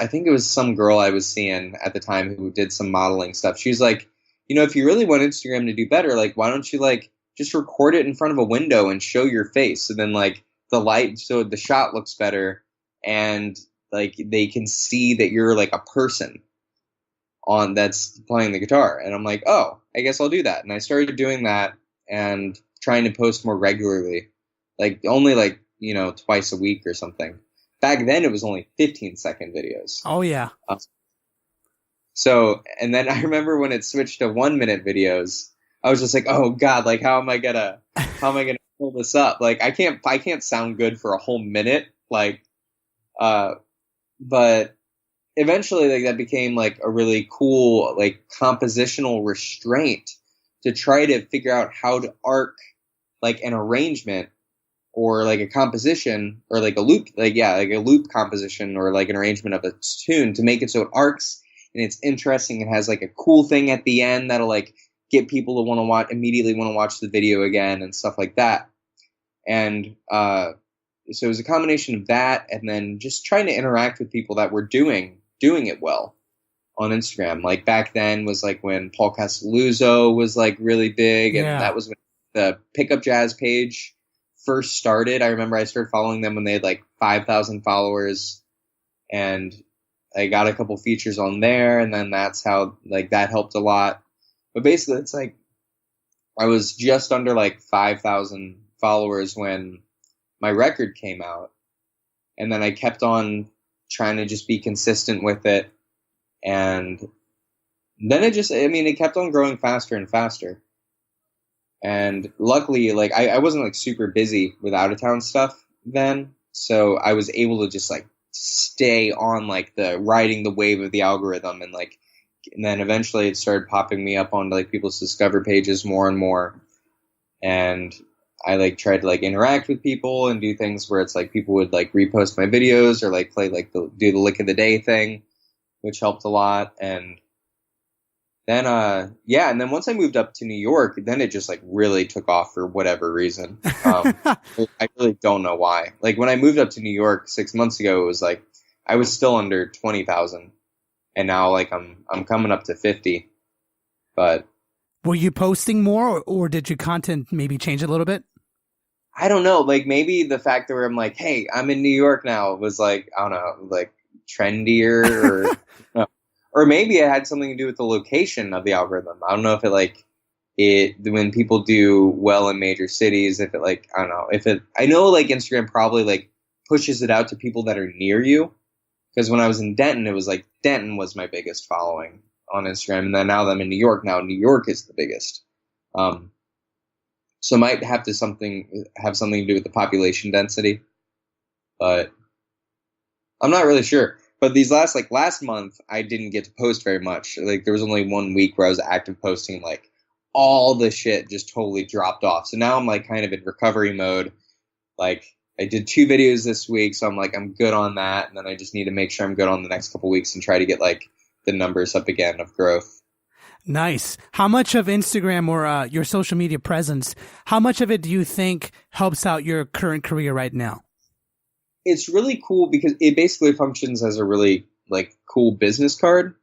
think it was some girl I was seeing at the time who did some modeling stuff. She was like, if you really want Instagram to do better, like, why don't you like just record it in front of a window and show your face? And then like the light, so the shot looks better, and like they can see that you're like a person that's playing the guitar. And I'm like, oh, I guess I'll do that. And I started doing that and trying to post more regularly, like only like, twice a week or something. Back then it was only 15-second videos. Oh yeah. So, and then I remember when it switched to 1-minute videos, I was just like, oh God, like how am I gonna pull this up? Like I can't sound good for a whole minute. Like, but eventually, like that became like a really cool like compositional restraint to try to figure out how to arc like an arrangement or like a composition or like a loop, like a loop composition or like an arrangement of a tune to make it so it arcs and it's interesting and has like a cool thing at the end that'll like get people to immediately want to watch the video again and stuff like that. And so it was a combination of that and then just trying to interact with people that were doing it well on Instagram. Like back then was like when Paul Castelluzzo was like really big, and that was when the Pickup Jazz page first started. I remember I started following them when they had like 5,000 followers, and I got a couple features on there, and then that's how like that helped a lot. But basically it's like I was just under like 5,000 followers when my record came out, and then I kept on trying to just be consistent with it. And then it kept on growing faster and faster. And luckily, like, I wasn't like super busy with out of town stuff then. So I was able to just like stay on like riding the wave of the algorithm. And then eventually it started popping me up onto like people's Discover pages more and more. And I like tried to like interact with people and do things where it's like people would like repost my videos or like play like do the lick of the day thing, which helped a lot. And And then once I moved up to New York, then it just like really took off for whatever reason. I really don't know why. Like when I moved up to New York 6 months ago, it was like I was still under 20,000, and now like I'm coming up to 50. But were you posting more, or did your content maybe change a little bit? I don't know. Like maybe the fact that I'm like, hey, I'm in New York now was like, I don't know, like trendier or or maybe it had something to do with the location of the algorithm. I don't know if when people do well in major cities, if it like, I don't know, I know like Instagram probably like pushes it out to people that are near you. Because when I was in Denton, it was like Denton was my biggest following on Instagram. And then now that I'm in New York, now New York is the biggest. So it might have something to do with the population density. But I'm not really sure. But these last month, I didn't get to post very much. Like there was only 1 week where I was active posting, like all the shit just totally dropped off. So now I'm like kind of in recovery mode. Like I did 2 videos this week, so I'm like, I'm good on that. And then I just need to make sure I'm good on the next couple weeks and try to get like the numbers up again of growth. Nice. How much of Instagram or your social media presence, how much of it do you think helps out your current career right now? It's really cool because it basically functions as a really like cool business card.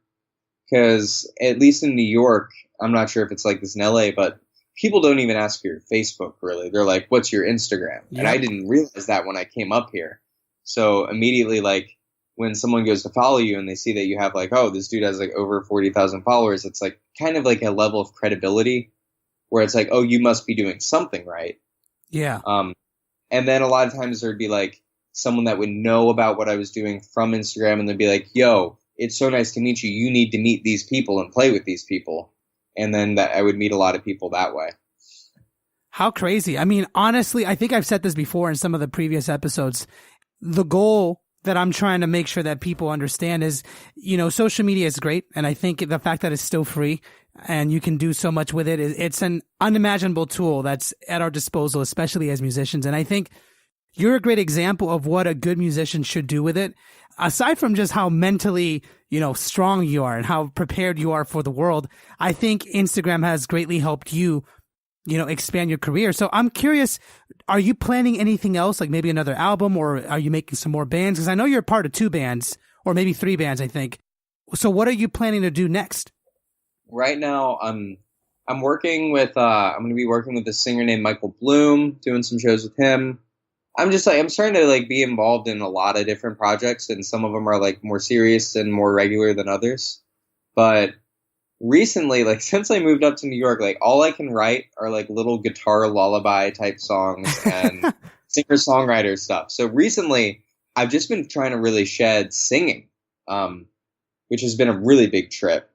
Because at least in New York, I'm not sure if it's like this in LA, but people don't even ask for your Facebook really. They're like, what's your Instagram? Yep. And I didn't realize that when I came up here. So immediately, like when someone goes to follow you and they see that you have like, oh, this dude has like over 40,000 followers, it's like kind of like a level of credibility where it's like, oh, you must be doing something right. Yeah. And then a lot of times there'd be like someone that would know about what I was doing from Instagram, and they'd be like, yo, it's so nice to meet you. You need to meet these people and play with these people. And then that I would meet a lot of people that way. How crazy. I mean, honestly, I think I've said this before in some of the previous episodes. The goal that I'm trying to make sure that people understand is, social media is great. And I think the fact that it's still free and you can do so much with it, it's an unimaginable tool that's at our disposal, especially as musicians. And I think you're a great example of what a good musician should do with it. Aside from just how mentally, strong you are and how prepared you are for the world, I think Instagram has greatly helped you, expand your career. So I'm curious, are you planning anything else, like maybe another album, or are you making some more bands? Because I know you're part of 2 bands, or maybe 3 bands, I think. So what are you planning to do next? Right now, I'm working with, I'm going to be working with a singer named Michael Bloom, doing some shows with him. I'm starting to like be involved in a lot of different projects, and some of them are like more serious and more regular than others. But recently, like since I moved up to New York, like all I can write are like little guitar lullaby type songs and singer-songwriter stuff. So recently I've just been trying to really shed singing, which has been a really big trip,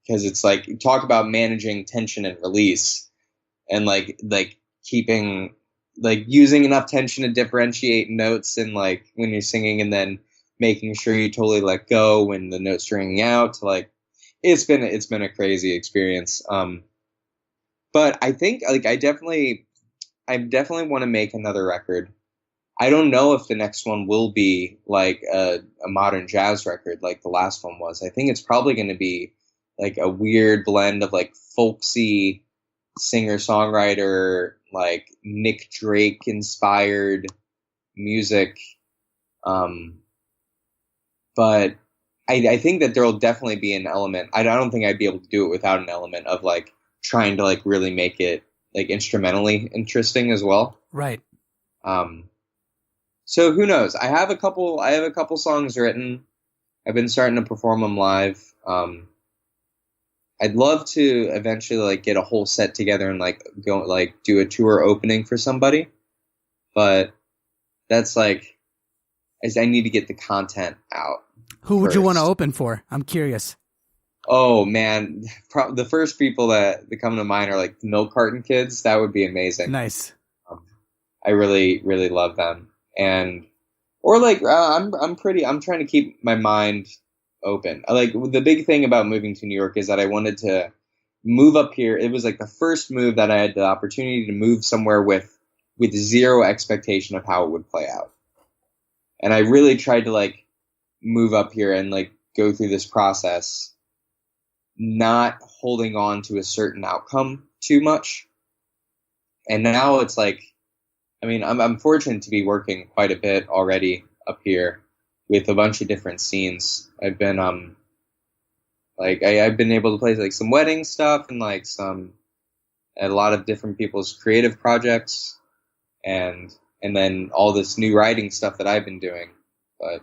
because it's like, you talk about managing tension and release, and like keeping, like using enough tension to differentiate notes, and like when you're singing, and then making sure you totally let go when the note's ringing out. Like it's been a crazy experience. But I think like I definitely want to make another record. I don't know if the next one will be like a modern jazz record like the last one was. I think it's probably going to be like a weird blend of like folksy singer-songwriter, like Nick Drake inspired music. But I think that there'll definitely be an element. I don't think I'd be able to do it without an element of like trying to like really make it like instrumentally interesting as well. Right. So who knows? I have a couple songs written. I've been starting to perform them live. I'd love to eventually like get a whole set together and like go like do a tour opening for somebody. But that's like, I need to get the content out. Who would you want to open for? I'm curious. Oh man, the first people that come to mind are like the Milk Carton Kids. That would be amazing. Nice. I really, really love them. And or like I'm trying to keep my mind open. Like the big thing about moving to New York is that I wanted to move up here. It was like the first move that I had the opportunity to move somewhere with zero expectation of how it would play out. And I really tried to like move up here and like go through this process not holding on to a certain outcome too much. And now it's like, I mean, I'm fortunate to be working quite a bit already up here with a bunch of different scenes. I've been I've been able to play like some wedding stuff and like a lot of different people's creative projects, and then all this new writing stuff that I've been doing. But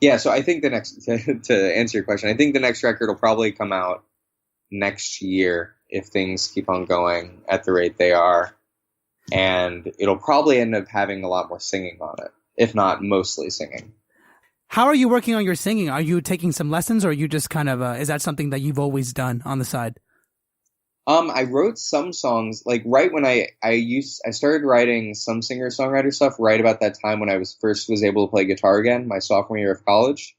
yeah, so I think the next to answer your question, I think the next record will probably come out next year if things keep on going at the rate they are, and it'll probably end up having a lot more singing on it, if not mostly singing. How are you working on your singing? Are you taking some lessons, or are you just kind of is that something that you've always done on the side? I wrote some songs like right when I started writing some singer-songwriter stuff right about that time when I was able to play guitar again, my sophomore year of college,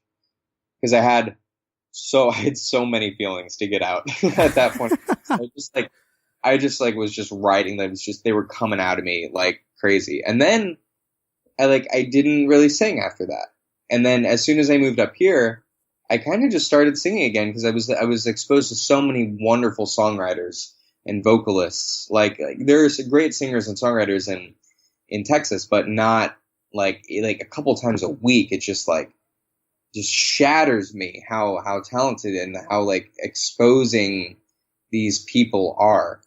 because I had so many feelings to get out at that point. I just was just writing them. They were coming out of me like crazy. And then I didn't really sing after that. And then as soon as I moved up here, I kind of just started singing again because I was exposed to so many wonderful songwriters and vocalists. Like there's great singers and songwriters in Texas, but not like a couple times a week. It just shatters me how talented and how like exposing these people are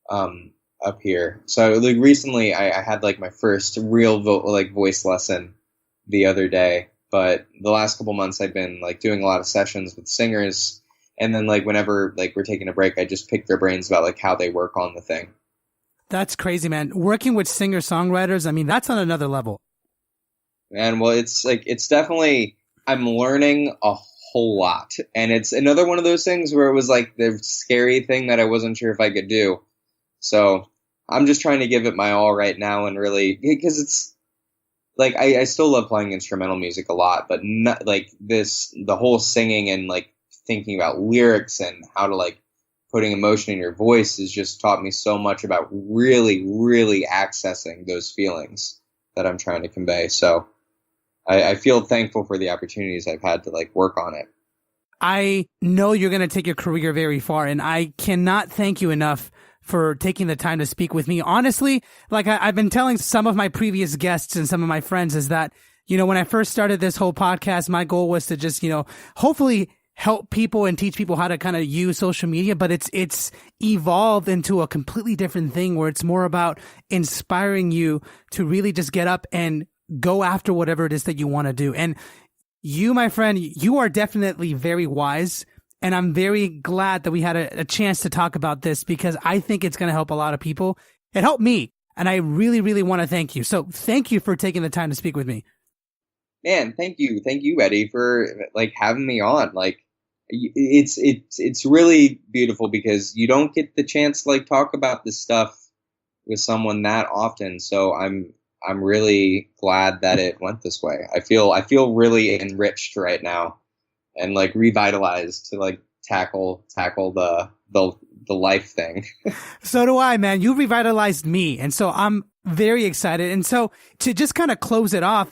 up here. So like recently I had like my first real voice lesson the other day, but the last couple months I've been like doing a lot of sessions with singers, and then like whenever like we're taking a break, I just pick their brains about like how they work on the thing. That's crazy, man. Working with singer-songwriters, I mean, that's on another level. And well, it's definitely, I'm learning a whole lot, and it's another one of those things where it was like the scary thing that I wasn't sure if I could do. So I'm just trying to give it my all right now, and really, because it's like I still love playing instrumental music a lot, but not like the whole singing and like thinking about lyrics and how to like putting emotion in your voice has just taught me so much about really, really accessing those feelings that I'm trying to convey. So I feel thankful for the opportunities I've had to like work on it. I know you're going to take your career very far, and I cannot thank you enough for taking the time to speak with me. Honestly, like I've been telling some of my previous guests and some of my friends is that, when I first started this whole podcast, my goal was to just, hopefully help people and teach people how to kind of use social media, but it's evolved into a completely different thing where it's more about inspiring you to really just get up and go after whatever it is that you want to do. And you, my friend, you are definitely very wise. And I'm very glad that we had a chance to talk about this, because I think it's going to help a lot of people. It helped me. And I really, really want to thank you. So thank you for taking the time to speak with me. Man, thank you. Thank you, Eddie, for like having me on. Like it's really beautiful because you don't get the chance to like talk about this stuff with someone that often. So I'm really glad that it went this way. I feel really enriched right now and like revitalized to like tackle the life thing. So do I, man. You revitalized me. And so I'm very excited. And so to just kind of close it off,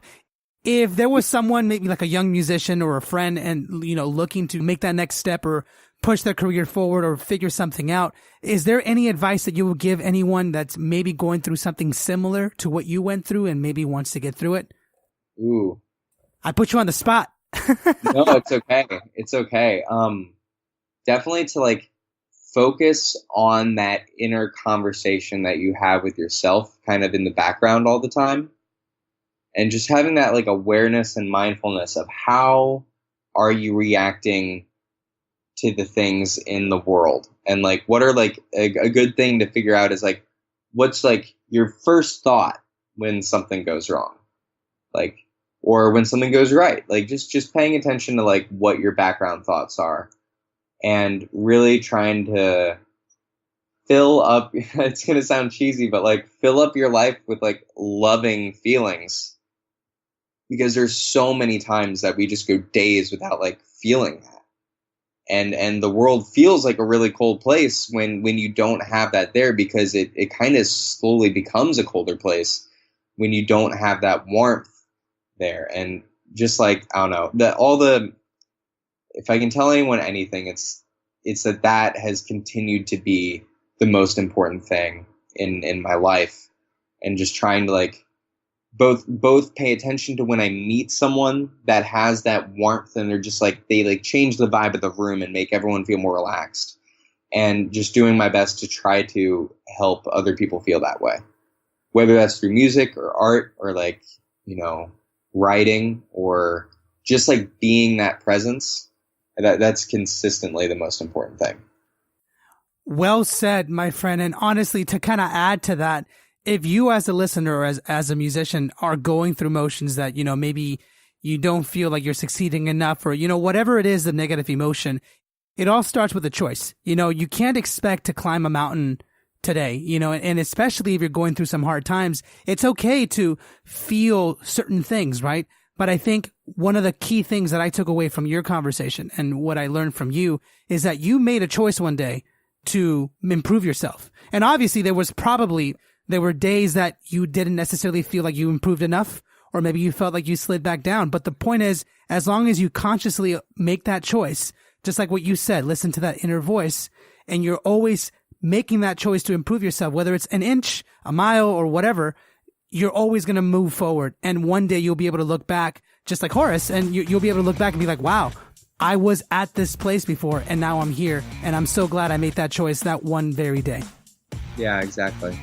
if there was someone, maybe like a young musician or a friend, and, looking to make that next step or push their career forward or figure something out, is there any advice that you would give anyone that's maybe going through something similar to what you went through and maybe wants to get through it? Ooh. I put you on the spot. No, it's okay. It's okay. Definitely to like focus on that inner conversation that you have with yourself kind of in the background all the time. And just having that like awareness and mindfulness of how are you reacting to the things in the world, and like what are like a good thing to figure out is like what's like your first thought when something goes wrong, like, or when something goes right, like just paying attention to like what your background thoughts are, and really trying to fill up it's going to sound cheesy, but like fill up your life with like loving feelings, because there's so many times that we just go days without like feeling that. And the world feels like a really cold place when you don't have that there, because it kind of slowly becomes a colder place when you don't have that warmth there. And just like, I don't know, if I can tell anyone anything, it's it's that has continued to be the most important thing in my life, and just trying to like both pay attention to when I meet someone that has that warmth and they're just like, they like change the vibe of the room and make everyone feel more relaxed, and just doing my best to try to help other people feel that way, whether that's through music or art or like, writing or just like being that presence. That's consistently the most important thing. Well said, my friend. And honestly, to kind of add to that, if you as a listener or as a musician are going through motions that, maybe you don't feel like you're succeeding enough or, whatever it is, the negative emotion, it all starts with a choice. You can't expect to climb a mountain today, and especially if you're going through some hard times, it's okay to feel certain things, right? But I think one of the key things that I took away from your conversation and what I learned from you is that you made a choice one day to improve yourself. And obviously there were days that you didn't necessarily feel like you improved enough, or maybe you felt like you slid back down. But the point is, as long as you consciously make that choice, just like what you said, listen to that inner voice, and you're always making that choice to improve yourself, whether it's an inch, a mile, or whatever, you're always going to move forward. And one day you'll be able to look back, just like Horace, and you'll be able to look back and be like, wow, I was at this place before and now I'm here. And I'm so glad I made that choice that one very day. Yeah, exactly.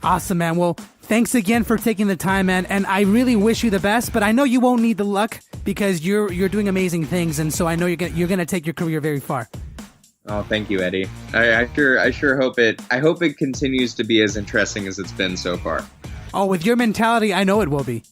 Awesome, man. Well, thanks again for taking the time, man. And I really wish you the best, but I know you won't need the luck because you're doing amazing things. And so I know you're going to take your career very far. Oh, thank you, Eddie. I sure hope it continues to be as interesting as it's been so far. Oh, with your mentality, I know it will be.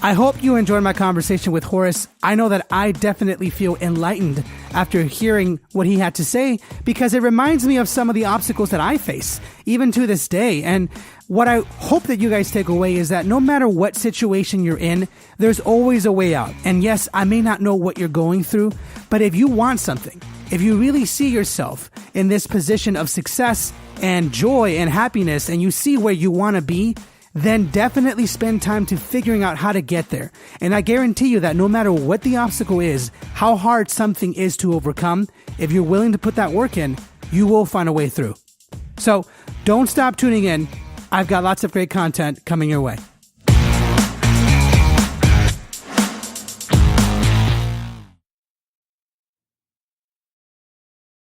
I hope you enjoyed my conversation with Horace. I know that I definitely feel enlightened after hearing what he had to say, because it reminds me of some of the obstacles that I face, even to this day. And what I hope that you guys take away is that no matter what situation you're in, there's always a way out. And yes, I may not know what you're going through, but if you want something, if you really see yourself in this position of success and joy and happiness, and you see where you want to be, then definitely spend time to figuring out how to get there. And I guarantee you that no matter what the obstacle is, how hard something is to overcome, if you're willing to put that work in, you will find a way through. So don't stop tuning in. I've got lots of great content coming your way.